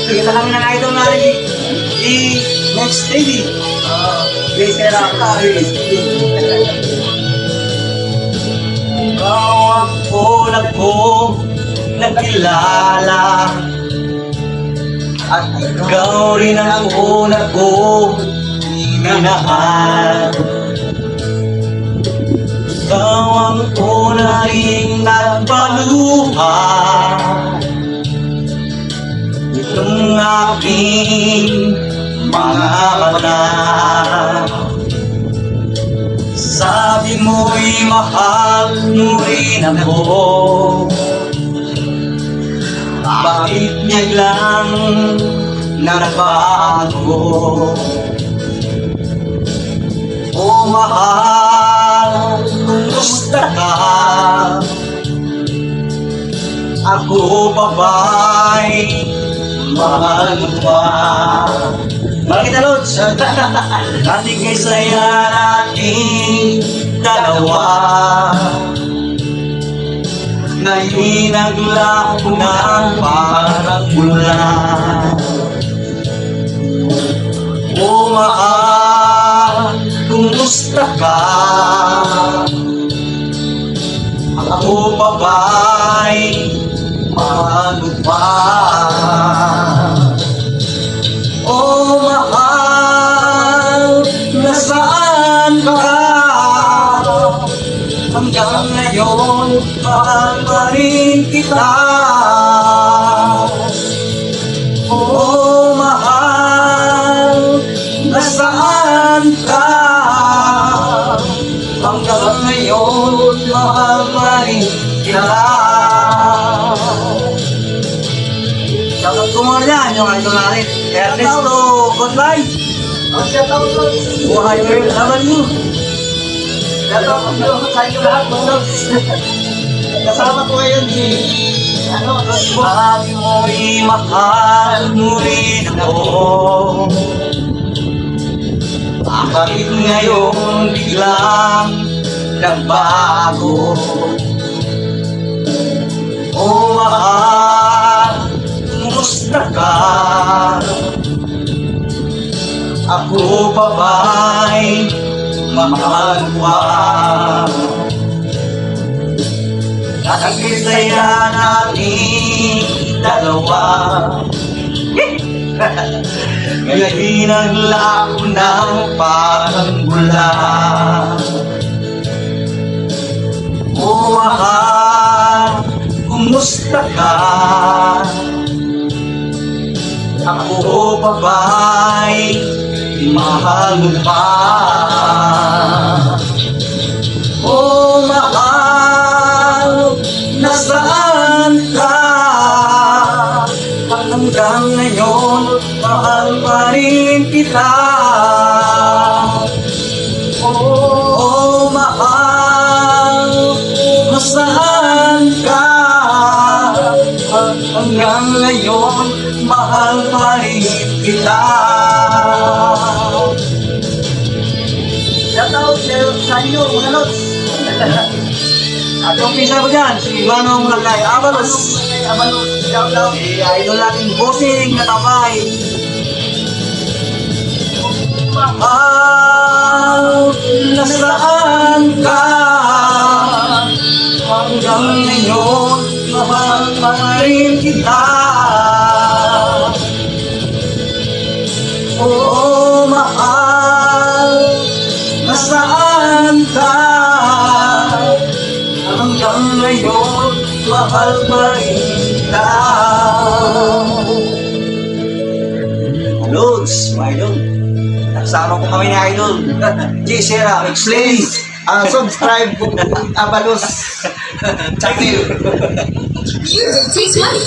Kita kami ng idol natin next lady. Please, kaya Kawan ko nakilala at ikaw rin ang una ko minahal. Ikaw ang una rin nagpaluha itong aking mga mata. Sabi mo'y mahal mo rin ako. Bakit niya lang nagbago? O mahal, kumusta ka? Ako pa ba'y mahal mo pa? Bakit na, Lods? Ating kay saya nating dalawa na hinagla ko ng parang bulan. O mahal, kumusta ka? Ako pa ba'y mahal mo pa? O mahal, nasaan ka? Hanggang ngayon, mahal pa rin kita. O mahal, nasaan ka? Hanggang ngayon, mahal pa rin kita. Shoutout ko muna yan, yung idol natin Ernesto Goodbye. Shoutout ko. Buhay mo yun, naman yun. Shoutout ko sa inyo lahat, kasama ko ngayon si Sabi mo'y mahal mo rin ako. Bakit ngayon biglang nagbago? O mahal, kumusta ka? Ako pa ba'y mahal pa? At ang kisaya nating dalawa ngayon hinagla ko ng parang bulan. O mahal, kumusta ka? Ako pa ba'y mahal mo pa? O mahal, nasaan ka? Hanggang ngayon, mahal pa rin kita. O mahal, nasaan ka? Hanggang ngayon, mahal pa rin kita. Shoutout sa inyo, mga Lods. At yung pisa ko dyan, si Manong Lagay Avalos. Shoutout si idol natin Bossing Natabay. Mahal, nasaan ka? Hanggang ngayon, mahal pa rin kita. Oo, mahal, nasaan ka? Hanggang ngayon, mahal pa rin kita. Lods, my idol. Nagsama ko kami ni Idol. G. Sera, explain. Subscribe po Avalos channel. Music takes money.